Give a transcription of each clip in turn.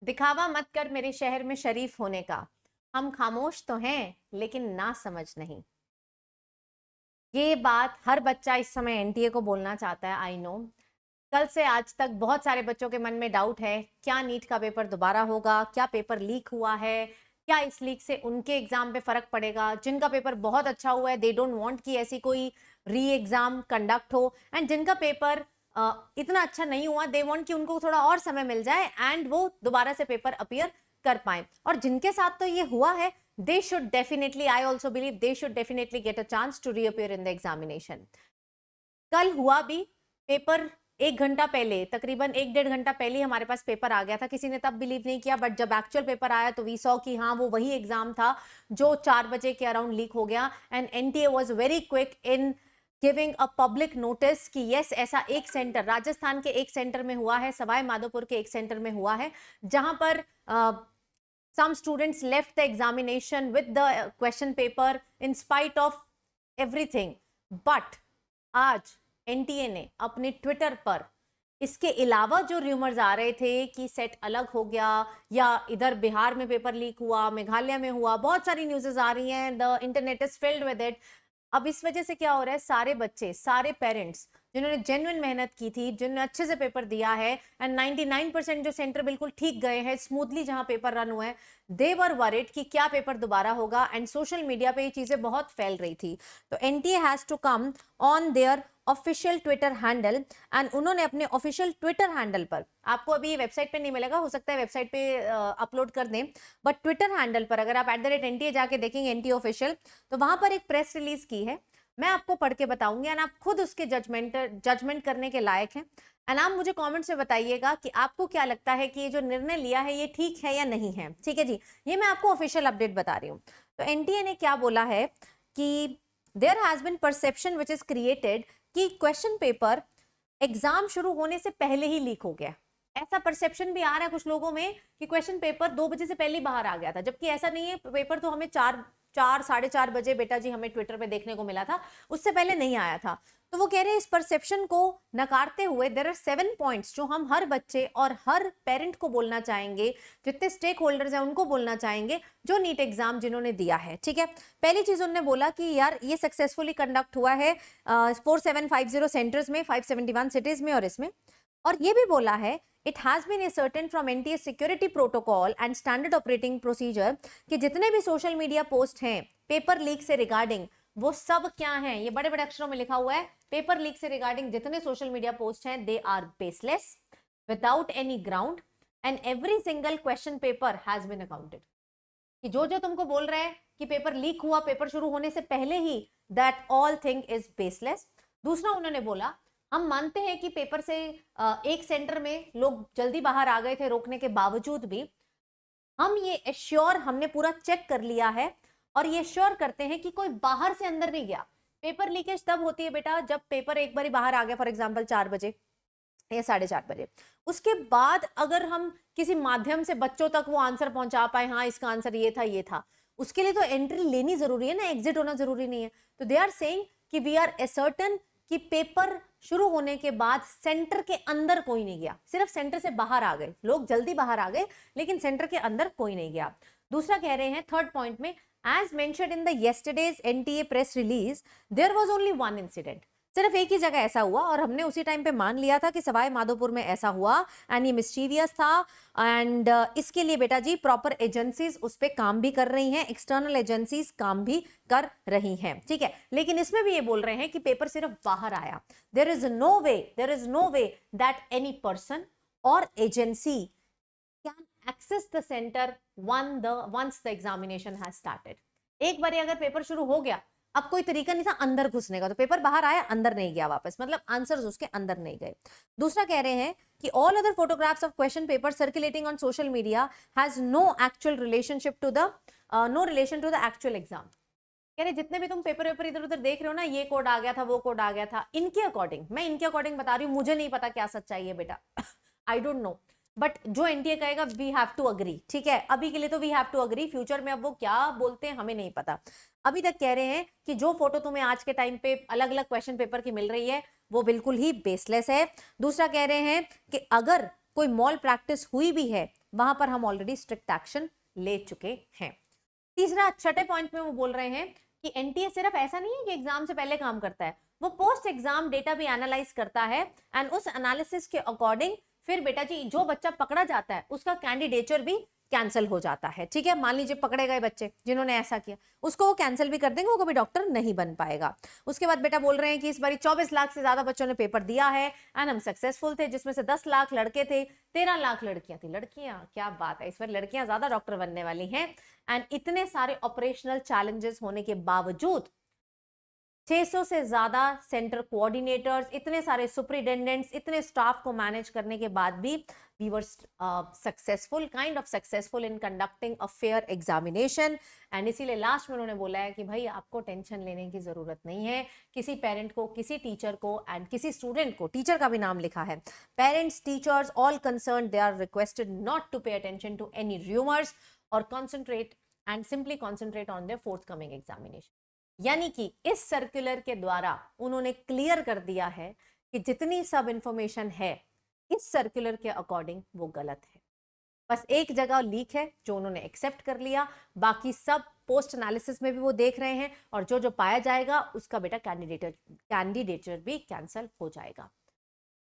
दिखावा मत कर मेरे शहर में शरीफ होने का, हम खामोश तो हैं लेकिन ना समझ नहीं। ये बात हर बच्चा इस समय एनटीए को बोलना चाहता है, आई नो। कल से आज तक बहुत सारे बच्चों के मन में डाउट है, क्या नीट का पेपर दोबारा होगा, क्या पेपर लीक हुआ है, क्या इस लीक से उनके एग्जाम पे फर्क पड़ेगा। जिनका पेपर बहुत अच्छा हुआ है, दे डोंट वांट कि ऐसी कोई री एग्जाम कंडक्ट हो, एंड जिनका पेपर इतना अच्छा नहीं हुआ, दे वांट कि उनको थोड़ा और समय मिल जाए एंड वो दोबारा से पेपर अपीयर कर पाए। और जिनके साथ तो ये हुआ है, they should definitely, I also believe they should definitely get a chance to reappear in the examination. कल हुआ भी पेपर, 1 घंटा पहले, तकरीबन 1-1.5 घंटा पहले हमारे पास पेपर आ गया था। किसी ने तब बिलीव नहीं किया, बट जब एक्चुअल पेपर आया तो वी सॉ कि हाँ वो वही एग्जाम था जो 4 बजे के अराउंड लीक हो गया। And NTA was very quick in giving a public notice कि यस, ऐसा एक सेंटर राजस्थान के एक सेंटर में हुआ है, सवाई माधोपुर के एक सेंटर में हुआ है, जहां पर some students left the examination with the question paper in spite of everything. But आज एनटीए ने अपने ट्विटर पर इसके अलावा जो रूमर्स आ रहे थे कि सेट अलग हो गया या इधर बिहार में पेपर लीक हुआ, मेघालय में हुआ, बहुत सारी न्यूज़ेस आ रही हैं, the internet is filled with it. अब इस वजह से क्या हो रहा है, सारे बच्चे, सारे पेरेंट्स जिन्होंने जेन्युइन मेहनत की थी, जिन्होंने अच्छे से पेपर दिया है, एंड 99% जो सेंटर बिल्कुल ठीक गए हैं, स्मूथली जहां पेपर रन हुए हैं, दे वर वरिड कि क्या पेपर दोबारा होगा। एंड सोशल मीडिया पे ये चीजें बहुत फैल रही थी। तो NTA has to come on their official twitter handle, and उन्होंने अपने ऑफिशियल ट्विटर हैंडल पर, आपको अभी वेबसाइट पे नहीं मिलेगा, हो सकता है वेबसाइट पे अपलोड कर दें, बट ट्विटर हैंडल पर अगर आप @NTA जाके देखेंगे एनटीए ऑफिशियल, तो वहां पर एक प्रेस रिलीज की है। मैं आपको पढ़ के बताऊंगी एंड आप खुद उसके जजमेंट करने के लायक हैं। एंड आप मुझे कमेंट्स में बताइएगा कि आपको क्या लगता है कि ये जो निर्णय लिया है ये ठीक है या नहीं है। ठीक है जी, ये मैं आपको ऑफिशियल अपडेट बता रही हूँ। तो एनटीए ने क्या बोला है कि there has been perception which is created कि क्वेश्चन पेपर एग्जाम शुरू होने से पहले ही लीक हो गया। ऐसा परसेप्शन भी आ रहा है कुछ लोगों में कि क्वेश्चन पेपर 2 बजे से पहले बाहर आ गया था, जबकि ऐसा नहीं है। पेपर तो हमें 4-4:30 बजे बेटा जी हमें ट्विटर पे देखने को मिला था, उससे पहले नहीं आया था। तो वो कह रहे हैं इस परसेप्शन को नकारते हुए देयर आर 7 पॉइंट्स जो हम हर बच्चे और हर पेरेंट को बोलना चाहेंगे, जितने स्टेक होल्डर्स हैं उनको बोलना चाहेंगे जो नीट एग्जाम जिन्होंने दिया है। ठीक है, पहली चीज उन्होंने बोला कि यार ये सक्सेसफुली कंडक्ट हुआ है 4750 सेंटर्स में, 571 सिटीज में और इसमें। और ये भी बोला है it has been ascertained from NTA security protocol and standard operating procedure कि जितने भी सोशल मीडिया पोस्ट हैं पेपर लीक से रिगार्डिंग, वो सब क्या हैं, ये बड़े बड़े अक्षरों में लिखा हुआ है, पेपर लीक से रिगार्डिंग जितने सोशल मीडिया पोस्ट हैं, they are baseless, without any ground, and every single question paper has been accounted. कि जो जो तुमको बोल रहे हैं कि पेपर लीक हुआ पेपर शुरू होने से पहले ही, that all thing is baseless. दूसरा उन्होंने बोला हम मानते हैं कि पेपर से एक सेंटर में लोग जल्दी बाहर आ गए थे रोकने के बावजूद भी, हम ये एश्योर, हमने पूरा चेक कर लिया है और ये एश्योर करते हैं कि कोई बाहर से अंदर नहीं गया। पेपर लीकेज तब होती है बेटा जब पेपर एक बार बाहर आ गया, फॉर एग्जाम्पल 4 बजे या 4:30 बजे, उसके बाद अगर हम किसी माध्यम से बच्चों तक वो आंसर पहुंचा पाए, हाँ इसका आंसर ये था, उसके लिए तो एंट्री लेनी जरूरी है ना, एग्जिट होना जरूरी नहीं है। तो दे आर सेइंग कि वी आर असर्टेन कि पेपर शुरू होने के बाद सेंटर के अंदर कोई नहीं गया, सिर्फ सेंटर से बाहर आ गए लोग, जल्दी बाहर आ गए, लेकिन सेंटर के अंदर कोई नहीं गया। दूसरा कह रहे हैं थर्ड पॉइंट में, as mentioned in the yesterday's NTA press release, there was only one incident, सिर्फ एक ही जगह ऐसा हुआ और हमने उसी टाइम पे मान लिया था कि सवाई माधोपुर में ऐसा हुआ एंड ये मिस्टीरियस था। एंड इसके लिए बेटा जी प्रॉपर एजेंसीज उस पर काम भी कर रही हैं, एक्सटर्नल एजेंसीज काम भी कर रही हैं। ठीक है, लेकिन इसमें भी ये बोल रहे हैं कि पेपर सिर्फ बाहर आया, there is no way that any person और agency can access the centre once the examination has started. एक बार अगर पेपर शुरू हो गया, अब कोई तरीका नहीं था अंदर घुसने का, तो पेपर बाहर आया अंदर नहीं गया वापस, मतलब आंसर्स उसके अंदर नहीं गए। दूसरा कह रहे हैं कि all other photographs of question paper circulating on social media has no actual relationship to the no relation to the actual exam. कह रहे जितने भी तुम पेपर इधर उधर देख रहे हो ना, ये कोड आ गया था, वो कोड आ गया था, इनके अकॉर्डिंग, मैं इनके अकॉर्डिंग बता रही हूँ, मुझे नहीं पता क्या सच्चाई है बेटा, आई डोंट नो, बट जो एनटीए कहेगा वी हैव टू अग्री। ठीक है, अभी के लिए तो we have to agree, future में अब वो क्या बोलते हैं हमें नहीं पता। अभी तक कह रहे हैं कि जो फोटो तुम्हें आज के टाइम पे अलग अलग क्वेश्चन पेपर की मिल रही है वो बिल्कुल ही बेसलेस है। दूसरा कह रहे हैं कि अगर कोई मॉल प्रैक्टिस हुई भी है वहां पर हम ऑलरेडी स्ट्रिक्ट एक्शन ले चुके हैं। तीसरा, छठे पॉइंट में वो बोल रहे हैं कि एनटीए सिर्फ ऐसा नहीं है कि एग्जाम से पहले काम करता है, वो पोस्ट एग्जाम डेटा भी एनालाइज करता है एंड उस एनालिसिस के अकॉर्डिंग फिर बेटा जी जो बच्चा पकड़ा जाता है उसका कैंडिडेचर भी कैंसिल हो जाता है। ठीक है, मान लीजिए पकड़े गए बच्चे जिन्होंने ऐसा किया, उसको वो कैंसिल भी कर देंगे, वो कभी डॉक्टर नहीं बन पाएगा। उसके बाद बेटा बोल रहे हैं कि इस बार 24 लाख से ज्यादा बच्चों ने पेपर दिया है एंड हम सक्सेसफुल थे, जिसमें से 10 लाख लड़के थे, 13 लाख लड़कियां थी। लड़कियां, क्या बात है, इस बार लड़कियां ज्यादा डॉक्टर बनने वाली हैं। एंड इतने सारे ऑपरेशनल चैलेंजेस होने के बावजूद 600 से ज्यादा सेंटर कोऑर्डिनेटर्स, इतने सारे सुपरिटेंडेंट्स, इतने स्टाफ को मैनेज करने के बाद भी we were successful, kind of successful in conducting a fair examination. And इसीलिए लास्ट में उन्होंने बोला है कि भाई आपको टेंशन लेने की जरूरत नहीं है। किसी पेरेंट को, किसी टीचर को एंड किसी स्टूडेंट को, टीचर का भी नाम लिखा है, parents, teachers, all concern, they are requested not to pay attention to any rumours और concentrate and simply concentrate on their forthcoming examination. यानी कि इस सर्कुलर के द्वारा उन्होंने क्लियर कर दिया है कि जितनी सब इंफॉर्मेशन है इस सर्कुलर के अकॉर्डिंग वो गलत है। बस एक जगह लीक है जो उन्होंने एक्सेप्ट कर लिया, बाकी सब पोस्ट एनालिसिस में भी वो देख रहे हैं और जो जो पाया जाएगा उसका बेटा कैंडिडेचर भी कैंसिल हो जाएगा।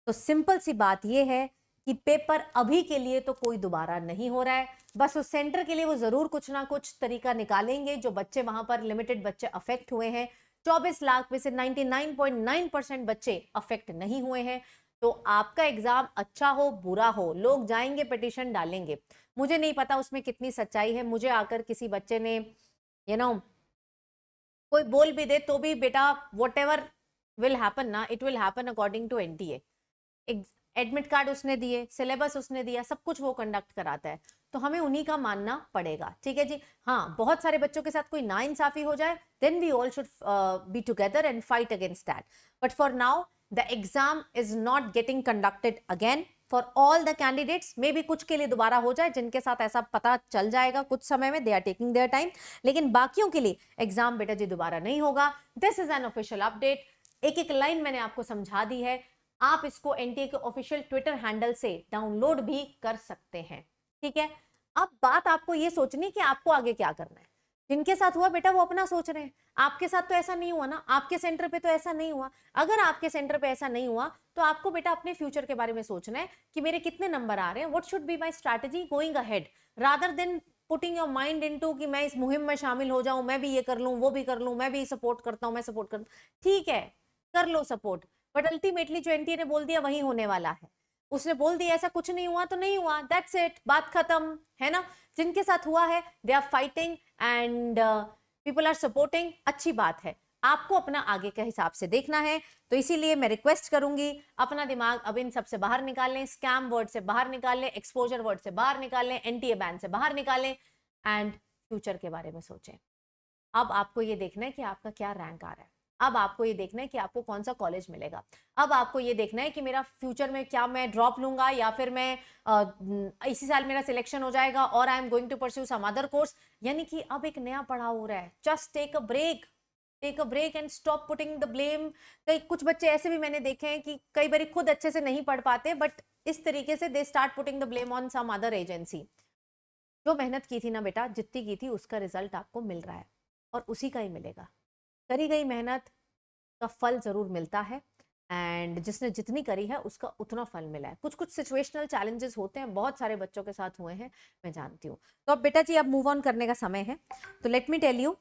तो सिंपल सी बात ये है कि पेपर अभी के लिए तो कोई दोबारा नहीं हो रहा है, बस उस सेंटर के लिए वो जरूर कुछ ना कुछ तरीका निकालेंगे। जो बच्चे वहां पर लिमिटेड बच्चे अफेक्ट हुए हैं, 24 लाख में से 99.9% बच्चे अफेक्ट नहीं हुए हैं। तो आपका एग्जाम अच्छा हो बुरा हो, लोग जाएंगे पिटीशन डालेंगे। मुझे नहीं पता उसमें कितनी सच्चाई है, मुझे आकर किसी बच्चे ने कोई बोल भी दे तो भी बेटा वॉट एवर विल हैपन ना, it will happen according to NTA. Admit card उसने दिए, सिलेबस उसने दिया, सब कुछ वो कंडक्ट कराता है, तो हमें उन्हीं का मानना पड़ेगा। ठीक है जी। हाँ, बहुत सारे बच्चों के साथ कोई नाइंसाफी हो जाए, then we all should be together and fight against that. But for now the exam is not getting conducted again for all the candidates. Maybe कुछ के लिए दोबारा हो जाए, जिनके साथ ऐसा पता चल जाएगा कुछ समय में, they are taking their time, लेकिन बाकियों के लिए एग्जाम बेटा जी दोबारा नहीं होगा। This is an official update. एक एक लाइन मैंने आपको समझा दी है, आप इसको एनटीए के ऑफिशियल ट्विटर हैंडल से डाउनलोड भी कर सकते हैं। ठीक है, अब बात आपको ये सोचनी कि आपको आगे क्या करना है। जिनके साथ हुआ बेटा वो अपना सोच रहे हैं, आपके साथ तो ऐसा नहीं हुआ ना, आपके सेंटर पे तो ऐसा नहीं हुआ। अगर आपके सेंटर पे ऐसा नहीं हुआ तो आपको बेटा अपने फ्यूचर के बारे में सोचना है कि मेरे कितने नंबर आ रहे हैं, what should be my strategy going ahead, rather than putting your mind into कि मैं इस मुहिम में शामिल हो जाऊं, मैं भी ये कर लूं, वो भी कर लूं, मैं भी सपोर्ट करता हूं, मैं सपोर्ट कर, ठीक है कर लो सपोर्ट, बट अल्टीमेटली जो एनटीए ने बोल दिया वही होने वाला है। उसने बोल दिया ऐसा कुछ नहीं हुआ तो नहीं हुआ, दैट्स इट, बात खत्म है ना। जिनके साथ हुआ है they are fighting and people are supporting, अच्छी बात है। आपको अपना आगे के हिसाब से देखना है, तो इसीलिए मैं रिक्वेस्ट करूंगी अपना दिमाग अब इन सब से बाहर निकाल लें, स्कैम वर्ड से बाहर निकाल लें, एक्सपोजर वर्ड से बाहर निकाल लें, एनटीए बैन से बाहर निकालें एंड फ्यूचर के बारे में सोचें। अब आपको ये देखना है कि आपका क्या रैंक आ रहा है, अब आपको ये देखना है कि आपको कौन सा कॉलेज मिलेगा, अब आपको ये देखना है कि मेरा फ्यूचर में क्या मैं ड्रॉप लूंगा या फिर मैं इसी साल मेरा सिलेक्शन हो जाएगा और I am going to pursue some other course. यानी कि अब एक नया पड़ाव हो रहा है। Just take a break and stop putting the blame. कई कुछ बच्चे ऐसे भी मैंने देखे हैं कि कई बार खुद अच्छे से नहीं पढ़ पाते, बट इस तरीके से they start putting the blame on some other agency. जो मेहनत की थी ना बेटा, जितनी की थी उसका रिजल्ट आपको मिल रहा है और उसी का ही मिलेगा। करी गई मेहनत का फल जरूर मिलता है एंड जिसने जितनी करी है उसका उतना फल मिला है। कुछ कुछ सिचुएशनल चैलेंजेस होते हैं, बहुत सारे बच्चों के साथ हुए हैं, मैं जानती हूँ। तो अब बेटा जी अब मूव ऑन करने का समय है। तो लेट मी टेल यू,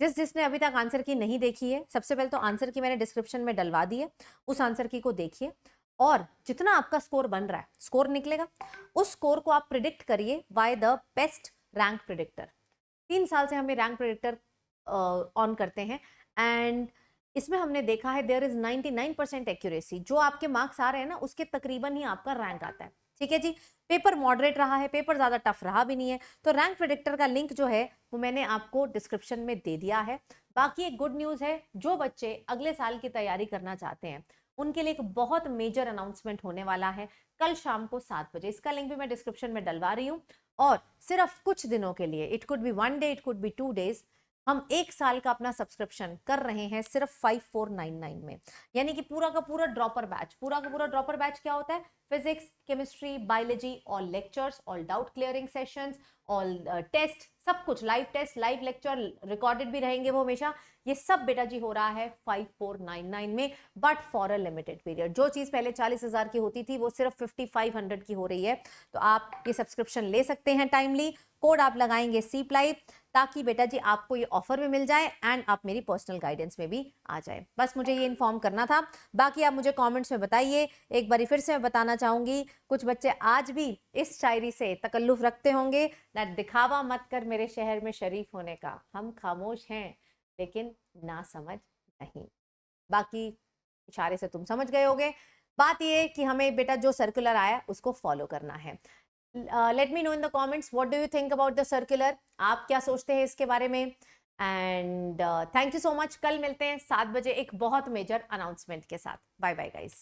जिसने अभी तक आंसर की नहीं देखी है, सबसे पहले तो आंसर की मैंने डिस्क्रिप्शन में डलवा दी है, उस आंसर की को देखिए और जितना आपका स्कोर बन रहा है, स्कोर निकलेगा, उस स्कोर को आप प्रिडिक्ट करिए by the best rank predictor. 3 साल से हमें रैंक प्रिडिक्टर ऑन करते हैं एंड इसमें हमने देखा है देयर इज 99% एक्यूरेसी। जो आपके मार्क्स आ रहे हैं ना उसके तकरीबन ही आपका रैंक आता है। ठीक है जी। पेपर मॉडरेट रहा है, पेपर ज्यादा टफ रहा भी नहीं है। तो रैंक प्रेडिक्टर का लिंक जो है वो मैंने आपको डिस्क्रिप्शन में दे दिया है। बाकी एक गुड न्यूज है, जो बच्चे अगले साल की तैयारी करना चाहते हैं उनके लिए एक बहुत मेजर अनाउंसमेंट होने वाला है कल शाम को 7 बजे। इसका लिंक भी मैं डिस्क्रिप्शन में डलवा रही हूँ और सिर्फ कुछ दिनों के लिए, it could be 1 day, it could be 2 days, हम 1 साल का अपना सब्सक्रिप्शन कर रहे हैं सिर्फ 5499 में, यानी कि पूरा का पूरा ड्रॉपर बैच। पूरा का पूरा ड्रॉपर बैच क्या होता है? Physics, chemistry, biology, all lectures, all doubt clearing sessions, all test, सब कुछ, live test, live lecture, recorded भी रहेंगे वो हमेशा। ये सब बेटा जी हो रहा है 5499 में, but for a limited period. जो चीज पहले 40,000 की होती थी वो सिर्फ 5500 की हो रही है। तो आप ये सब्सक्रिप्शन ले सकते हैं टाइमली। कोड आप लगाएंगे सीप्लाइव, ताकि बेटा जी आपको ये ऑफर में मिल जाए एंड आप मेरी पर्सनल गाइडेंस में भी आ जाए। बस मुझे ये इन्फॉर्म करना था। बाकी आप मुझे कमेंट्स में बताइए। एक बार फिर से मैं बताना चाहूंगी, कुछ बच्चे आज भी इस शायरी से तकल्लुफ रखते होंगे ना, दिखावा मत कर मेरे शहर में शरीफ होने का, हम खामोश हैं लेकिन ना समझ नहीं। बाकी इशारे से तुम समझ गए होगे। बात ये कि हमें बेटा जो सर्कुलर आया उसको फॉलो करना है। Let me know in the comments what do you think about the circular, आप क्या सोचते हैं इसके बारे में। And thank you so much. कल मिलते हैं 7 बजे एक बहुत मेजर अनाउंसमेंट के साथ। Bye bye guys.